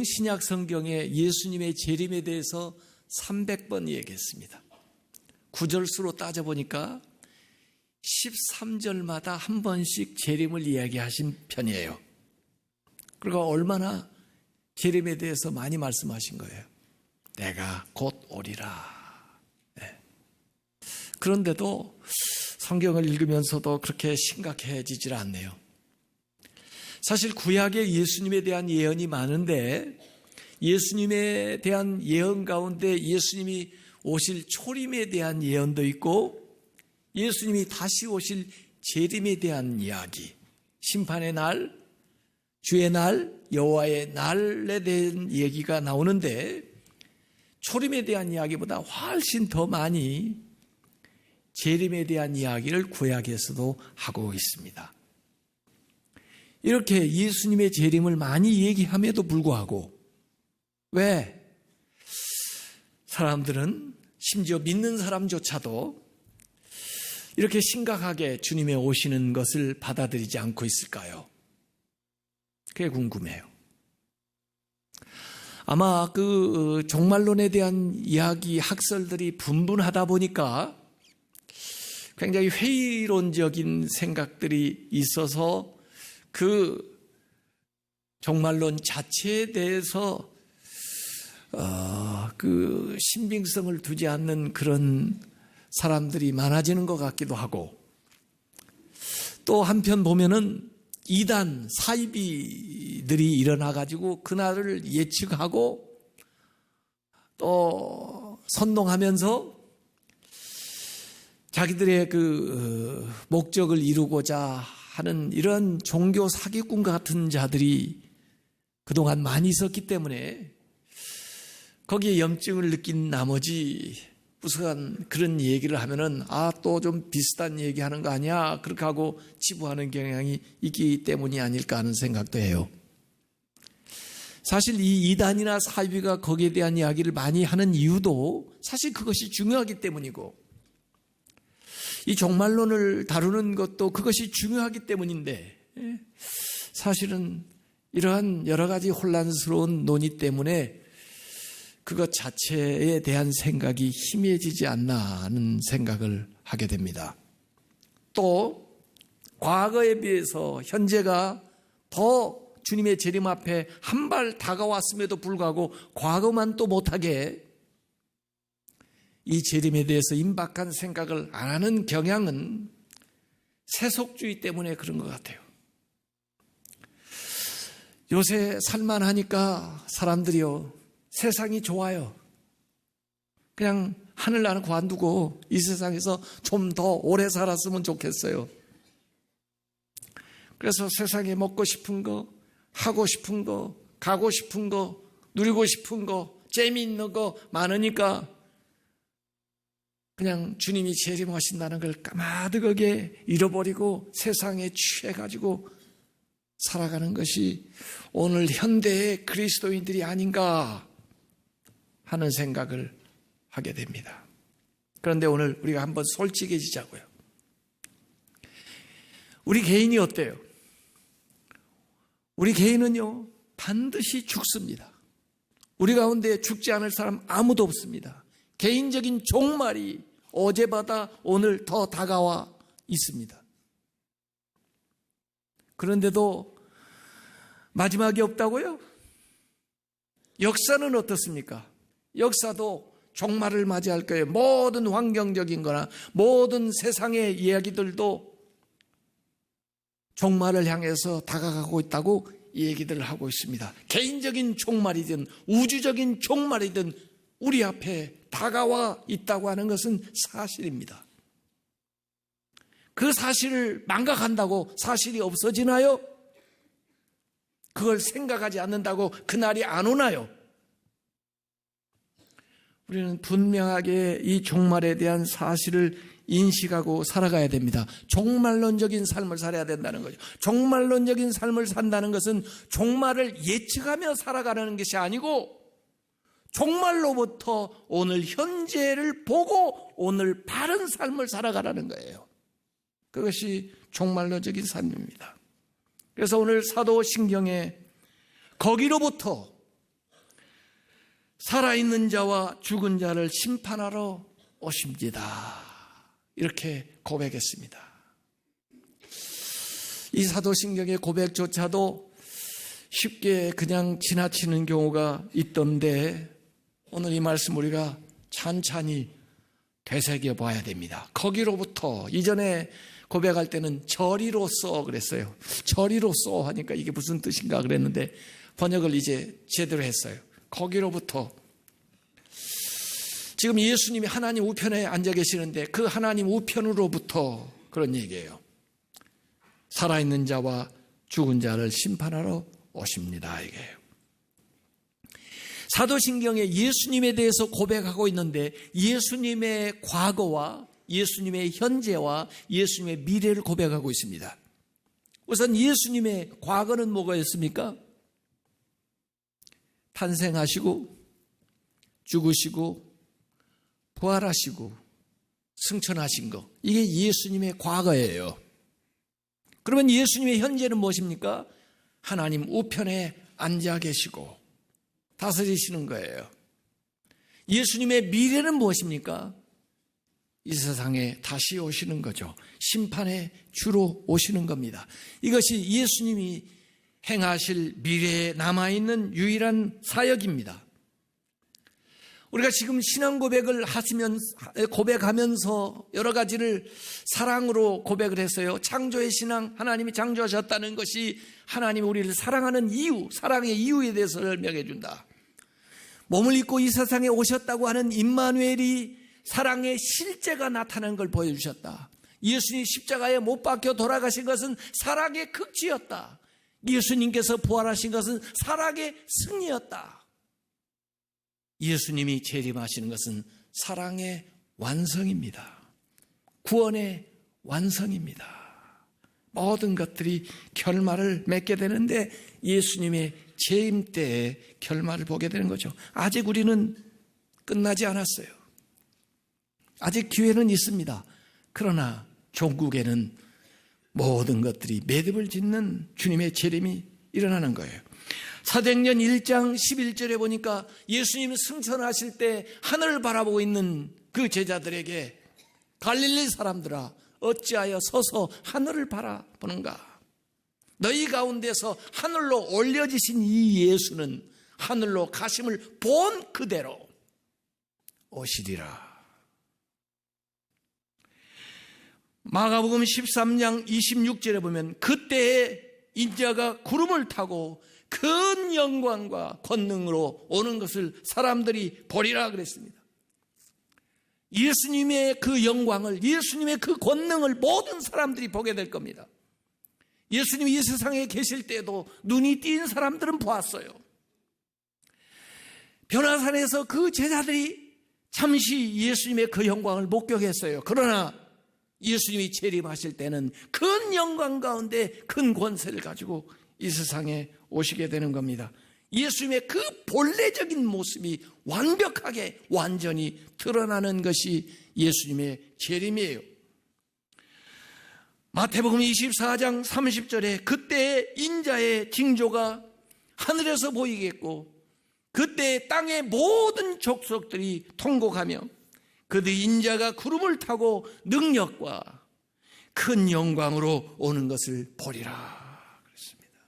신약 성경에 예수님의 재림에 대해서 300번 얘기했습니다. 구절수로 따져보니까 13절마다 한 번씩 재림을 이야기하신 편이에요. 그러니까 얼마나 재림에 대해서 많이 말씀하신 거예요. 내가 곧 오리라. 네. 그런데도 성경을 읽으면서도 그렇게 심각해지질 않네요. 사실 구약에 예수님에 대한 예언이 많은데 예수님에 대한 예언 가운데 예수님이 오실 초림에 대한 예언도 있고 예수님이 다시 오실 재림에 대한 이야기, 심판의 날, 주의 날, 여호와의 날에 대한 얘기가 나오는데 초림에 대한 이야기보다 훨씬 더 많이 재림에 대한 이야기를 구약에서도 하고 있습니다. 이렇게 예수님의 재림을 많이 얘기함에도 불구하고 왜 사람들은 심지어 믿는 사람조차도 이렇게 심각하게 주님의 오시는 것을 받아들이지 않고 있을까요? 그게 궁금해요. 아마 그 종말론에 대한 이야기 학설들이 분분하다 보니까 굉장히 회의론적인 생각들이 있어서 그 종말론 자체에 대해서 그 신빙성을 두지 않는 그런 사람들이 많아지는 것 같기도 하고 또 한편 보면은 이단 사이비들이 일어나가지고 그날을 예측하고 또 선동하면서 자기들의 그 목적을 이루고자 하는 이런 종교 사기꾼 같은 자들이 그동안 많이 있었기 때문에 거기에 염증을 느낀 나머지 무슨 그런 얘기를 하면은 또 좀 비슷한 얘기하는 거 아니야? 그렇게 하고 치부하는 경향이 있기 때문이 아닐까 하는 생각도 해요. 사실 이 이단이나 사이비가 거기에 대한 이야기를 많이 하는 이유도 사실 그것이 중요하기 때문이고 이 종말론을 다루는 것도 그것이 중요하기 때문인데 사실은 이러한 여러 가지 혼란스러운 논의 때문에 그것 자체에 대한 생각이 희미해지지 않나 하는 생각을 하게 됩니다. 또 과거에 비해서 현재가 더 주님의 재림 앞에 한 발 다가왔음에도 불구하고 과거만 또 못하게 이 재림에 대해서 임박한 생각을 안 하는 경향은 세속주의 때문에 그런 것 같아요. 요새 살만하니까 사람들이요 세상이 좋아요. 그냥 하늘나라 관두고 이 세상에서 좀 더 오래 살았으면 좋겠어요. 그래서 세상에 먹고 싶은 거, 하고 싶은 거, 가고 싶은 거, 누리고 싶은 거, 재미있는 거 많으니까 그냥 주님이 재림하신다는 걸 까마득하게 잃어버리고 세상에 취해가지고 살아가는 것이 오늘 현대의 그리스도인들이 아닌가 하는 생각을 하게 됩니다. 그런데 오늘 우리가 한번 솔직해지자고요. 우리 개인이 어때요? 우리 개인은요 반드시 죽습니다. 우리 가운데 죽지 않을 사람 아무도 없습니다. 개인적인 종말이 어제보다 오늘 더 다가와 있습니다. 그런데도 마지막이 없다고요? 역사는 어떻습니까? 역사도 종말을 맞이할 거예요. 모든 환경적인 거나 모든 세상의 이야기들도 종말을 향해서 다가가고 있다고 얘기들을 하고 있습니다. 개인적인 종말이든 우주적인 종말이든 우리 앞에 다가와 있다고 하는 것은 사실입니다. 그 사실을 망각한다고 사실이 없어지나요? 그걸 생각하지 않는다고 그날이 안 오나요? 우리는 분명하게 이 종말에 대한 사실을 인식하고 살아가야 됩니다. 종말론적인 삶을 살아야 된다는 거죠. 종말론적인 삶을 산다는 것은 종말을 예측하며 살아가는 것이 아니고 종말로부터 오늘 현재를 보고 오늘 바른 삶을 살아가라는 거예요. 그것이 종말론적인 삶입니다. 그래서 오늘 사도신경에 거기로부터 살아있는 자와 죽은 자를 심판하러 오십니다. 이렇게 고백했습니다. 이 사도신경의 고백조차도 쉽게 그냥 지나치는 경우가 있던데 오늘 이 말씀 우리가 찬찬히 되새겨 봐야 됩니다. 거기로부터, 이전에 고백할 때는 저리로서 그랬어요. 저리로서 하니까 이게 무슨 뜻인가 그랬는데 번역을 이제 제대로 했어요. 거기로부터. 지금 예수님이 하나님 우편에 앉아 계시는데 그 하나님 우편으로부터 그런 얘기예요. 살아있는 자와 죽은 자를 심판하러 오십니다. 이게요. 사도신경에 예수님에 대해서 고백하고 있는데 예수님의 과거와 예수님의 현재와 예수님의 미래를 고백하고 있습니다. 우선 예수님의 과거는 뭐가였습니까? 탄생하시고 죽으시고 부활하시고 승천하신 거, 이게 예수님의 과거예요. 그러면 예수님의 현재는 무엇입니까? 하나님 우편에 앉아 계시고 다스리시는 거예요. 예수님의 미래는 무엇입니까? 이 세상에 다시 오시는 거죠. 심판의 주로 오시는 겁니다. 이것이 예수님이 행하실 미래에 남아있는 유일한 사역입니다. 우리가 지금 신앙 고백을 고백하면서 여러 가지를 사랑으로 고백을 했어요. 창조의 신앙, 하나님이 창조하셨다는 것이 하나님이 우리를 사랑하는 이유, 사랑의 이유에 대해서 설명해 준다. 몸을 입고 이 세상에 오셨다고 하는 임마누엘이 사랑의 실제가 나타난 걸 보여주셨다. 예수님 십자가에 못 박혀 돌아가신 것은 사랑의 극치였다. 예수님께서 부활하신 것은 사랑의 승리였다. 예수님이 재림하시는 것은 사랑의 완성입니다. 구원의 완성입니다. 모든 것들이 결말을 맺게 되는데 예수님의 재임 때에 결말을 보게 되는 거죠. 아직 우리는 끝나지 않았어요. 아직 기회는 있습니다. 그러나 종국에는 모든 것들이 매듭을 짓는 주님의 재림이 일어나는 거예요. 사도행전 1장 11절에 보니까 예수님 승천하실 때 하늘을 바라보고 있는 그 제자들에게 갈릴리 사람들아 어찌하여 서서 하늘을 바라보는가? 너희 가운데서 하늘로 올려지신 이 예수는 하늘로 가심을 본 그대로 오시리라. 마가복음 13장 26절에 보면 그때에 인자가 구름을 타고 큰 영광과 권능으로 오는 것을 사람들이 보리라 그랬습니다. 예수님의 그 영광을, 예수님의 그 권능을 모든 사람들이 보게 될 겁니다. 예수님이 이 세상에 계실 때도 눈이 띈 사람들은 보았어요. 변화산에서 그 제자들이 잠시 예수님의 그 영광을 목격했어요. 그러나 예수님이 재림하실 때는 큰 영광 가운데 큰 권세를 가지고 이 세상에 오시게 되는 겁니다. 예수님의 그 본래적인 모습이 완벽하게 완전히 드러나는 것이 예수님의 재림이에요. 마태복음 24장 30절에 그때의 인자의 징조가 하늘에서 보이겠고 그때 땅의 모든 족속들이 통곡하며 그들 인자가 구름을 타고 능력과 큰 영광으로 오는 것을 보리라 그랬습니다.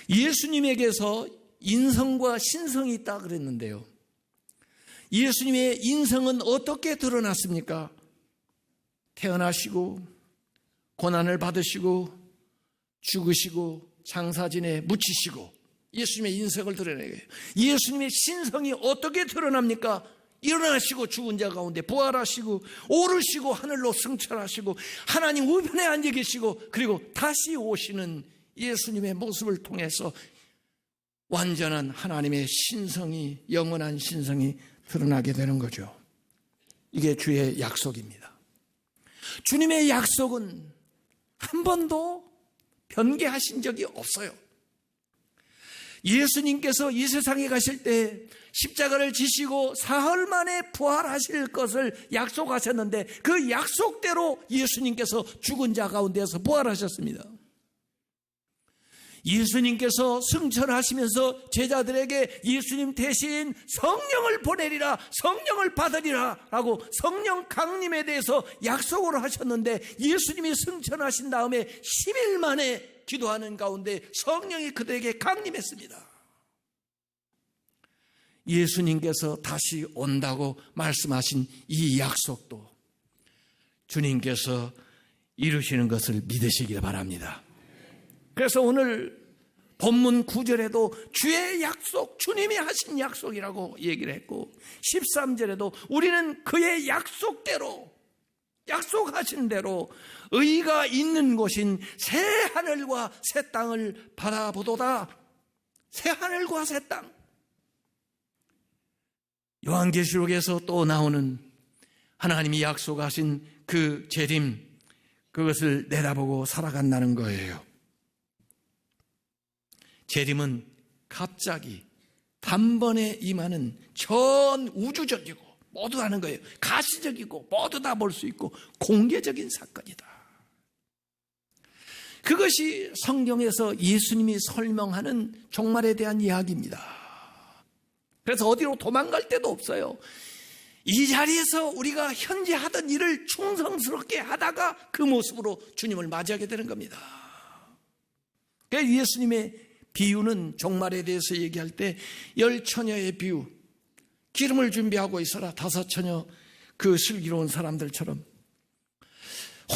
예수님에게서 인성과 신성이 있다 그랬는데요. 예수님의 인성은 어떻게 드러났습니까? 태어나시고 고난을 받으시고 죽으시고 장사진에 묻히시고 예수님의 인성을 드러내요. 예수님의 신성이 어떻게 드러납니까? 일어나시고 죽은 자 가운데 부활하시고 오르시고 하늘로 승천하시고 하나님 우편에 앉아 계시고 그리고 다시 오시는 예수님의 모습을 통해서 완전한 하나님의 신성이, 영원한 신성이 드러나게 되는 거죠. 이게 주의 약속입니다. 주님의 약속은 한 번도 변개하신 적이 없어요. 예수님께서 이 세상에 가실 때 십자가를 지시고 사흘 만에 부활하실 것을 약속하셨는데 그 약속대로 예수님께서 죽은 자 가운데서 부활하셨습니다. 예수님께서 승천하시면서 제자들에게 예수님 대신 성령을 보내리라, 성령을 받으리라 라고 성령 강림에 대해서 약속을 하셨는데, 예수님이 승천하신 다음에 10일 만에 기도하는 가운데 성령이 그들에게 강림했습니다. 예수님께서 다시 온다고 말씀하신 이 약속도 주님께서 이루시는 것을 믿으시길 바랍니다. 그래서 오늘 본문 9절에도 주의 약속, 주님이 하신 약속이라고 얘기를 했고, 13절에도 우리는 그의 약속하신 대로 의가 있는 곳인 새 하늘과 새 땅을 바라보도다. 새 하늘과 새 땅. 요한계시록에서 또 나오는 하나님이 약속하신 그 재림, 그것을 내다보고 살아간다는 거예요. 재림은 갑자기 단번에 임하는 전 우주적이고 모두 하는 거예요. 가시적이고 모두 다 볼 수 있고 공개적인 사건이다. 그것이 성경에서 예수님이 설명하는 종말에 대한 이야기입니다. 그래서 어디로 도망갈 데도 없어요. 이 자리에서 우리가 현재 하던 일을 충성스럽게 하다가 그 모습으로 주님을 맞이하게 되는 겁니다. 그래서 예수님의 비유는 종말에 대해서 얘기할 때 10처녀의 비유, 기름을 준비하고 있어라 5처녀 그 슬기로운 사람들처럼,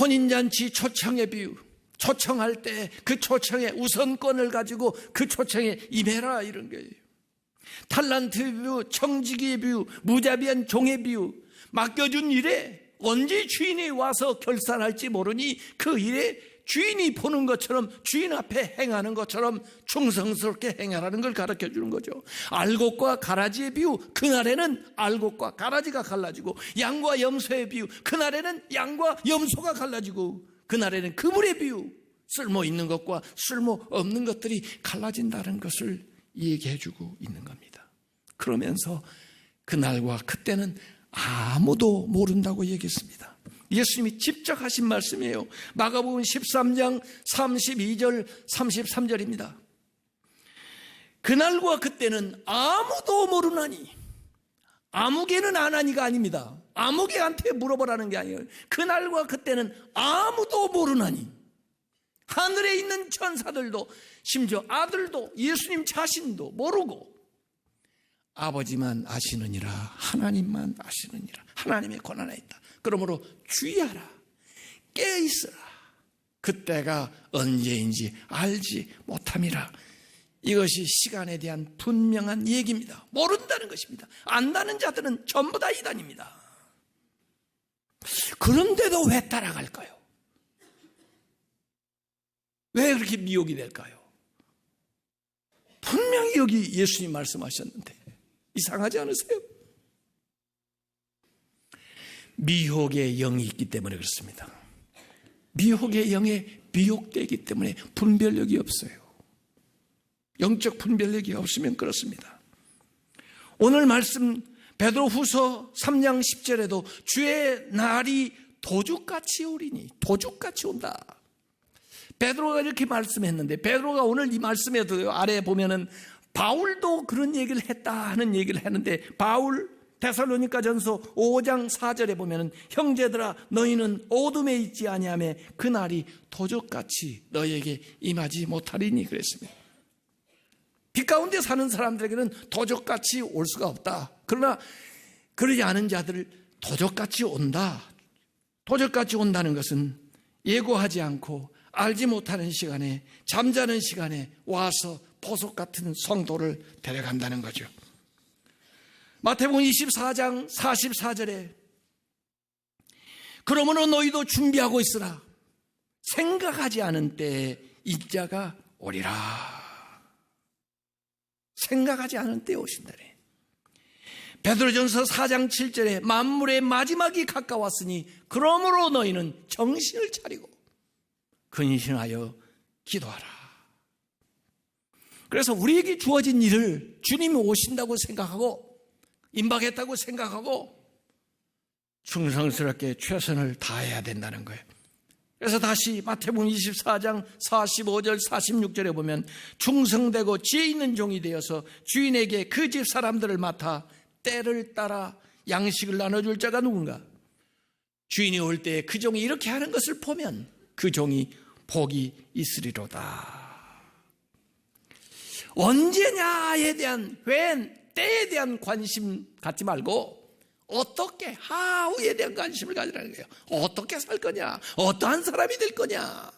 혼인잔치 초청의 비유, 초청할 때 그 초청의 우선권을 가지고 그 초청에 임해라 이런 거예요. 탈란트 비유, 청지기의 비유, 무자비한 종의 비유, 맡겨준 일에 언제 주인이 와서 결산할지 모르니 그 일에 주인이 보는 것처럼, 주인 앞에 행하는 것처럼 충성스럽게 행하라는 걸 가르쳐 주는 거죠. 알곡과 가라지의 비유, 그날에는 알곡과 가라지가 갈라지고, 양과 염소의 비유, 그날에는 양과 염소가 갈라지고, 그날에는 그물의 비유, 쓸모 있는 것과 쓸모 없는 것들이 갈라진다는 것을 얘기해 주고 있는 겁니다. 그러면서 그날과 그때는 아무도 모른다고 얘기했습니다. 예수님이 직접 하신 말씀이에요. 마가복음 13장 32절 33절입니다. 그날과 그때는 아무도 모르나니, 아무개는 아나니가 아닙니다. 아무개한테 물어보라는 게 아니에요. 그날과 그때는 아무도 모르나니, 하늘에 있는 천사들도 심지어 아들도 예수님 자신도 모르고 아버지만 아시느니라, 하나님만 아시느니라. 하나님의 권한에 있다. 그러므로 주의하라, 깨어있으라. 그때가 언제인지 알지 못함이라. 이것이 시간에 대한 분명한 얘기입니다. 모른다는 것입니다. 안다는 자들은 전부 다 이단입니다. 그런데도 왜 따라갈까요? 왜 그렇게 미혹이 될까요? 분명히 여기 예수님 말씀하셨는데 이상하지 않으세요? 미혹의 영이 있기 때문에 그렇습니다. 미혹의 영에 미혹되기 때문에 분별력이 없어요. 영적 분별력이 없으면 그렇습니다. 오늘 말씀 베드로후서 3장 10절에도 주의 날이 도둑같이 오리니, 도둑같이 온다. 베드로가 이렇게 말씀했는데, 베드로가 오늘 이 말씀에도 아래에 보면은 바울도 그런 얘기를 했다 하는 얘기를 했는데, 바울 데살로니가전서 5장 4절에 보면은 형제들아 너희는 어둠에 있지 아니하며 그날이 도적같이 너희에게 임하지 못하리니 그랬습니다. 빛 가운데 사는 사람들에게는 도적같이 올 수가 없다. 그러나 그러지 않은 자들 도적같이 온다. 도적같이 온다는 것은 예고하지 않고 알지 못하는 시간에, 잠자는 시간에 와서 보석 같은 성도를 데려간다는 거죠. 마태복음 24장 44절에 그러므로 너희도 준비하고 있으라. 생각하지 않은 때에 인자가 오리라. 생각하지 않은 때에 오신다네. 베드로전서 4장 7절에 만물의 마지막이 가까웠으니 그러므로 너희는 정신을 차리고 근신하여 기도하라. 그래서 우리에게 주어진 일을 주님이 오신다고 생각하고 임박했다고 생각하고 충성스럽게 최선을 다해야 된다는 거예요. 그래서 다시 마태복음 24장 45절 46절에 보면 충성되고 지혜 있는 종이 되어서 주인에게 그 집 사람들을 맡아 때를 따라 양식을 나눠줄 자가 누군가? 주인이 올 때 그 종이 이렇게 하는 것을 보면 그 종이 복이 있으리로다. 언제냐에 대한 때에 대한 관심 갖지 말고 어떻게 하후에 대한 관심을 가지라는 거예요. 어떻게 살 거냐, 어떠한 사람이 될 거냐.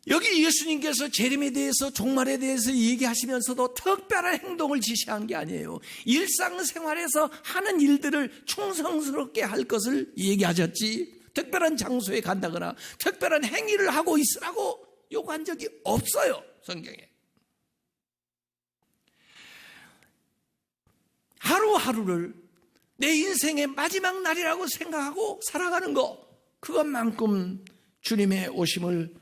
여기 예수님께서 재림에 대해서 종말에 대해서 얘기하시면서도 특별한 행동을 지시한 게 아니에요. 일상생활에서 하는 일들을 충성스럽게 할 것을 얘기하셨지, 특별한 장소에 간다거나 특별한 행위를 하고 있으라고 요구한 적이 없어요, 성경에. 하루하루를 내 인생의 마지막 날이라고 생각하고 살아가는 거, 그것만큼 주님의 오심을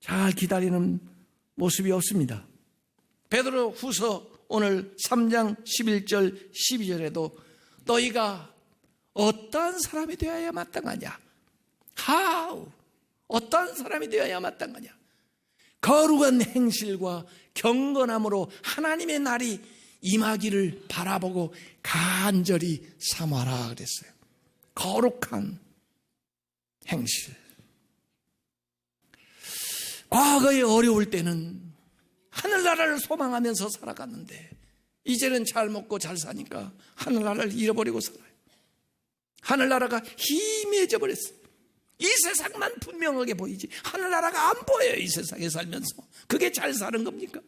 잘 기다리는 모습이 없습니다. 베드로 후서 오늘 3장 11절 12절에도 너희가 어떠한 사람이 되어야 마땅하냐, 어떠한 사람이 되어야 마땅하냐, 거룩한 행실과 경건함으로 하나님의 날이 임하기를 바라보고 간절히 사모하라 그랬어요. 거룩한 행실. 과거에 어려울 때는 하늘나라를 소망하면서 살아갔는데 이제는 잘 먹고 잘 사니까 하늘나라를 잃어버리고 살아요. 하늘나라가 희미해져 버렸어요. 이 세상만 분명하게 보이지 하늘나라가 안 보여요. 이 세상에 살면서. 그게 잘 사는 겁니까?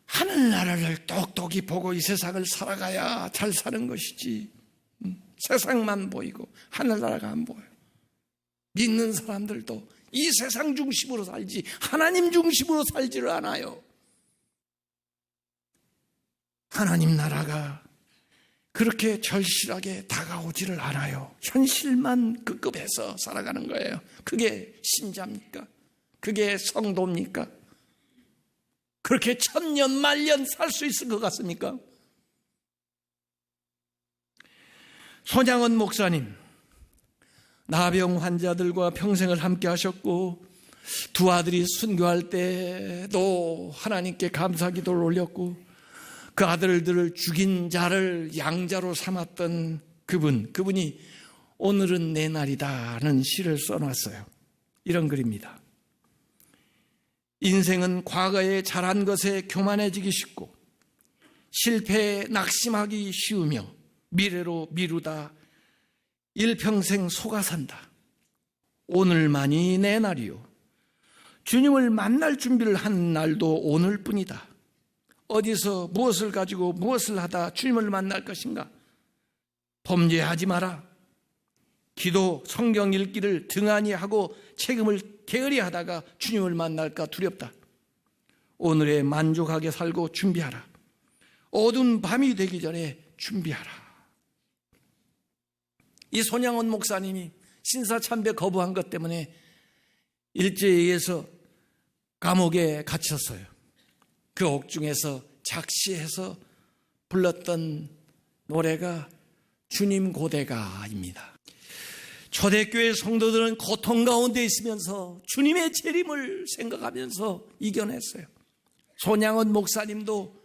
하늘나라를 똑똑히 보고 이 세상을 살아가야 잘 사는 것이지, 세상만 보이고 하늘나라가 안 보여요. 믿는 사람들도 이 세상 중심으로 살지 하나님 중심으로 살지를 않아요. 하나님 나라가 그렇게 절실하게 다가오지를 않아요. 현실만 급급해서 살아가는 거예요. 그게 신자입니까? 그게 성도입니까? 그렇게 천년 만년 살 수 있을 것 같습니까? 손양원 목사님, 나병 환자들과 평생을 함께 하셨고 두 아들이 순교할 때도 하나님께 감사 기도를 올렸고 그 아들들을 죽인 자를 양자로 삼았던 그분이 오늘은 내 날이다는 시를 써놨어요. 이런 글입니다. 인생은 과거에 잘한 것에 교만해지기 쉽고 실패에 낙심하기 쉬우며 미래로 미루다 일평생 속아 산다. 오늘만이 내 날이요. 주님을 만날 준비를 한 날도 오늘뿐이다. 어디서 무엇을 가지고 무엇을 하다 주님을 만날 것인가? 범죄하지 마라. 기도, 성경 읽기를 등한히 하고 책임을 게으리 하다가 주님을 만날까 두렵다. 오늘에 만족하게 살고 준비하라. 어두운 밤이 되기 전에 준비하라. 이 손양원 목사님이 신사참배 거부한 것 때문에 일제에 의해서 감옥에 갇혔어요. 그 옥중에서 작시해서 불렀던 노래가 주님 고대가입니다. 초대교회 성도들은 고통 가운데 있으면서 주님의 재림을 생각하면서 이겨냈어요. 손양원 목사님도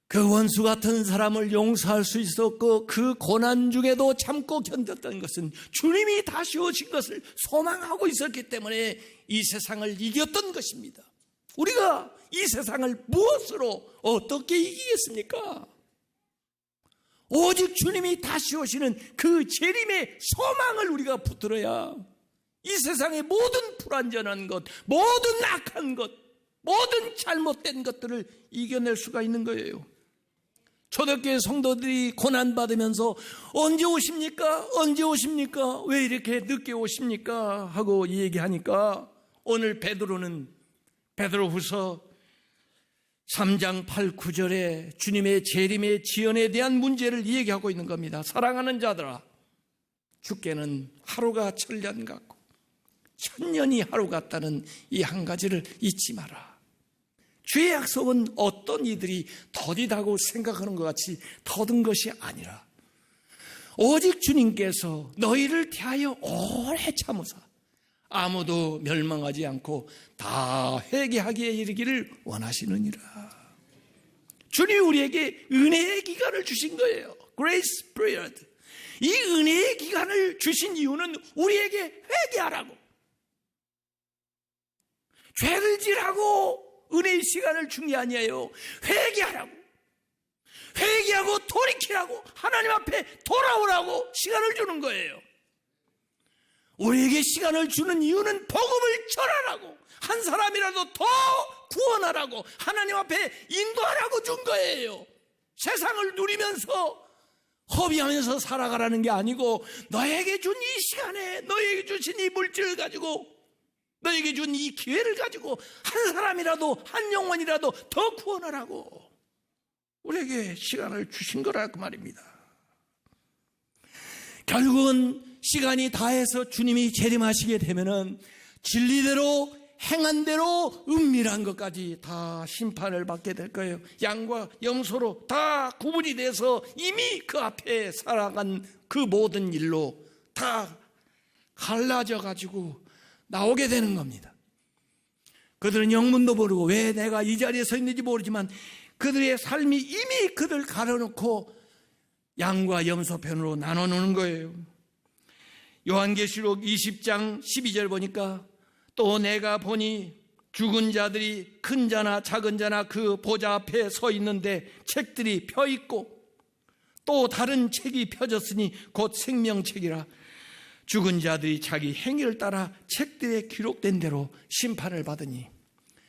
그 원수 같은 사람을 용서할 수 있었고 그 고난 중에도 참고 견뎠던 것은 주님이 다시 오신 것을 소망하고 있었기 때문에 이 세상을 이겼던 것입니다. 우리가 이 세상을 무엇으로 어떻게 이기겠습니까? 오직 주님이 다시 오시는 그 재림의 소망을 우리가 붙들어야 이 세상의 모든 불완전한 것, 모든 악한 것, 모든 잘못된 것들을 이겨낼 수가 있는 거예요. 초대교회 성도들이 고난받으면서 언제 오십니까? 언제 오십니까? 왜 이렇게 늦게 오십니까? 하고 얘기하니까 오늘 베드로후서 3장 8, 9절에 주님의 재림의 지연에 대한 문제를 얘기하고 있는 겁니다. 사랑하는 자들아, 주께는 하루가 천년 같고 천년이 하루 같다는 이 한 가지를 잊지 마라. 주의 약속은 어떤 이들이 더디다고 생각하는 것 같이 더딘 것이 아니라 오직 주님께서 너희를 대하여 오래 참으사 아무도 멸망하지 않고 다 회개하기에 이르기를 원하시느니라. 주님이 우리에게 은혜의 기간을 주신 거예요. Grace period. 이 은혜의 기간을 주신 이유는 우리에게 회개하라고, 죄를 지라고 은혜의 시간을 준 게 아니에요. 회개하라고, 회개하고 돌이키라고, 하나님 앞에 돌아오라고 시간을 주는 거예요. 우리에게 시간을 주는 이유는 복음을 전하라고, 한 사람이라도 더 구원하라고, 하나님 앞에 인도하라고 준 거예요. 세상을 누리면서 허비하면서 살아가라는 게 아니고, 너에게 준 이 시간에, 너에게 주신 이 물질을 가지고, 너에게 준 이 기회를 가지고 한 사람이라도, 한 영혼이라도 더 구원하라고 우리에게 시간을 주신 거라고 말입니다. 결국은 시간이 다해서 주님이 재림하시게 되면은 진리대로 행한 대로 은밀한 것까지 다 심판을 받게 될 거예요. 양과 염소로 다 구분이 돼서 이미 그 앞에 살아간 그 모든 일로 다 갈라져 가지고 나오게 되는 겁니다. 그들은 영문도 모르고 왜 내가 이 자리에 서 있는지 모르지만 그들의 삶이 이미 그들 가려놓고 양과 염소 편으로 나눠놓는 거예요. 요한계시록 20장 12절 보니까 또 내가 보니 죽은 자들이 큰 자나 작은 자나 그 보좌 앞에 서 있는데 책들이 펴 있고 또 다른 책이 펴졌으니 곧 생명책이라. 죽은 자들이 자기 행위를 따라 책들에 기록된 대로 심판을 받으니,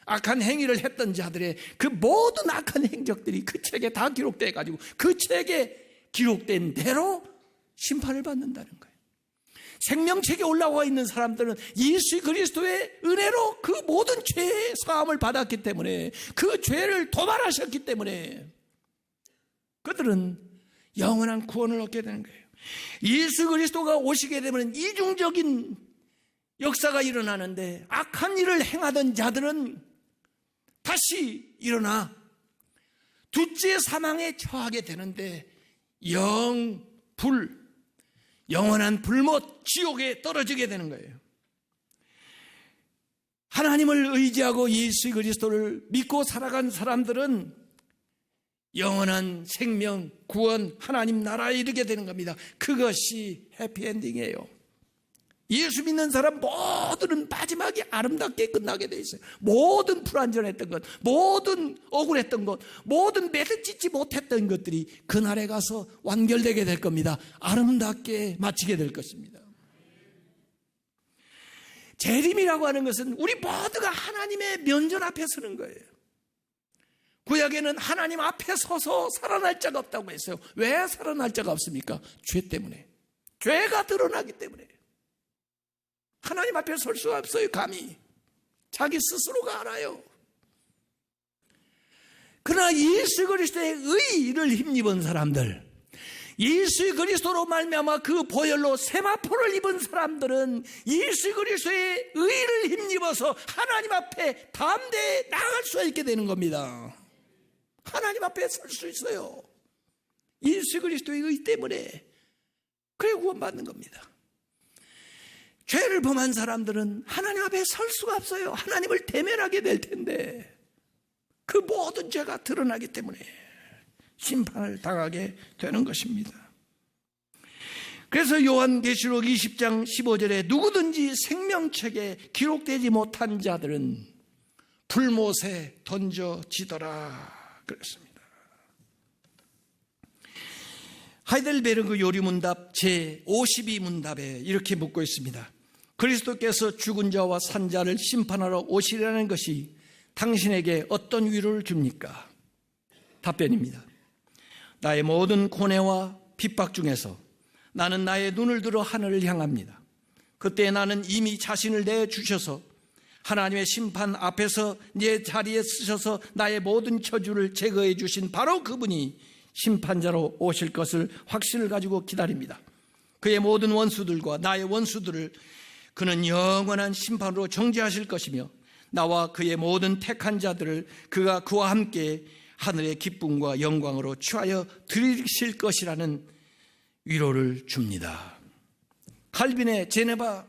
악한 행위를 했던 자들의 그 모든 악한 행적들이 그 책에 다 기록돼 가지고 그 책에 기록된 대로 심판을 받는다는 거예요. 생명책에 올라와 있는 사람들은 예수 그리스도의 은혜로 그 모든 죄의 사함을 받았기 때문에, 그 죄를 도말하셨기 때문에 그들은 영원한 구원을 얻게 되는 거예요. 예수 그리스도가 오시게 되면 이중적인 역사가 일어나는데, 악한 일을 행하던 자들은 다시 일어나 둘째 사망에 처하게 되는데 영원한 불못 지옥에 떨어지게 되는 거예요. 하나님을 의지하고 예수 그리스도를 믿고 살아간 사람들은 영원한 생명, 구원, 하나님 나라에 이르게 되는 겁니다. 그것이 해피엔딩이에요. 예수 믿는 사람 모두는 마지막이 아름답게 끝나게 돼 있어요. 모든 불완전했던 것, 모든 억울했던 것, 모든 매듭짓지 못했던 것들이 그날에 가서 완결되게 될 겁니다. 아름답게 마치게 될 것입니다. 재림이라고 하는 것은 우리 모두가 하나님의 면전 앞에 서는 거예요. 구약에는 하나님 앞에 서서 살아날 자가 없다고 했어요. 왜 살아날 자가 없습니까? 죄 때문에. 죄가 드러나기 때문에. 하나님 앞에 설 수가 없어요. 감히 자기 스스로가 알아요. 그러나 예수 그리스도의 의를 힘입은 사람들, 예수 그리스도로 말미암아 그 보혈로 세마포를 입은 사람들은 예수 그리스도의 의를 힘입어서 하나님 앞에 담대히 나아갈 수 있게 되는 겁니다. 하나님 앞에 설 수 있어요. 예수 그리스도의 의 때문에. 그래 구원받는 겁니다. 죄를 범한 사람들은 하나님 앞에 설 수가 없어요. 하나님을 대면하게 될 텐데 그 모든 죄가 드러나기 때문에 심판을 당하게 되는 것입니다. 그래서 요한계시록 20장 15절에 누구든지 생명책에 기록되지 못한 자들은 불못에 던져지더라 그랬습니다. 하이델베르그 요리문답 제52문답에 이렇게 묻고 있습니다. 그리스도께서 죽은 자와 산 자를 심판하러 오시려는 것이 당신에게 어떤 위로를 줍니까? 답변입니다. 나의 모든 고뇌와 핍박 중에서 나는 나의 눈을 들어 하늘을 향합니다. 그때 나는 이미 자신을 내주셔서 하나님의 심판 앞에서 내 자리에 쓰셔서 나의 모든 저주를 제거해 주신 바로 그분이 심판자로 오실 것을 확신을 가지고 기다립니다. 그의 모든 원수들과 나의 원수들을 그는 영원한 심판으로 정죄하실 것이며 나와 그의 모든 택한 자들을 그가 그와 함께 하늘의 기쁨과 영광으로 취하여 드리실 것이라는 위로를 줍니다. 칼빈의 제네바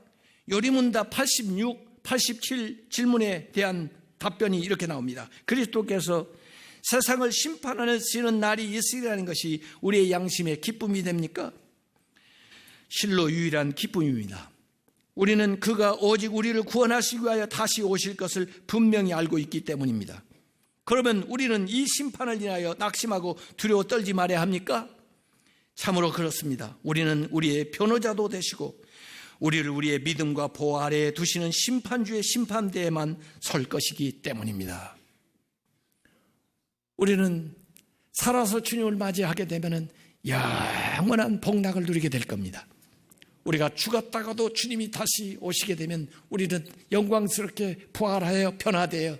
요리문답 86, 87 질문에 대한 답변이 이렇게 나옵니다. 그리스도께서 세상을 심판하시는 날이 있으리라는 것이 우리의 양심의 기쁨이 됩니까? 실로 유일한 기쁨입니다. 우리는 그가 오직 우리를 구원하시기 위하여 다시 오실 것을 분명히 알고 있기 때문입니다. 그러면 우리는 이 심판을 인하여 낙심하고 두려워 떨지 말아야 합니까? 참으로 그렇습니다. 우리는 우리의 변호자도 되시고 우리를 우리의 믿음과 보호 아래에 두시는 심판주의 심판대에만 설 것이기 때문입니다. 우리는 살아서 주님을 맞이하게 되면 영원한 복락을 누리게 될 겁니다. 우리가 죽었다가도 주님이 다시 오시게 되면 우리는 영광스럽게 부활하여 변화되어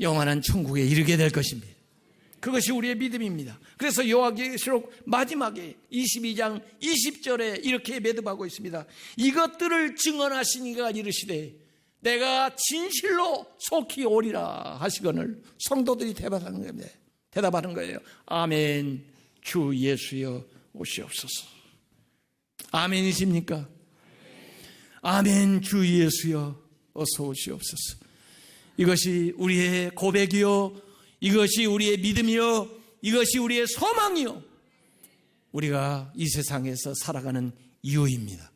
영원한 천국에 이르게 될 것입니다. 그것이 우리의 믿음입니다. 그래서 요한계시록 마지막에 22장 20절에 이렇게 매듭하고 있습니다. 이것들을 증언하신 이가 이르시되 내가 진실로 속히 오리라 하시거늘 성도들이 대답하는 거예요. 아멘. 주 예수여 오시옵소서. 아멘이십니까? 아멘. 주 예수여 어서 오시옵소서. 이것이 우리의 고백이요, 이것이 우리의 믿음이요, 이것이 우리의 소망이요, 우리가 이 세상에서 살아가는 이유입니다.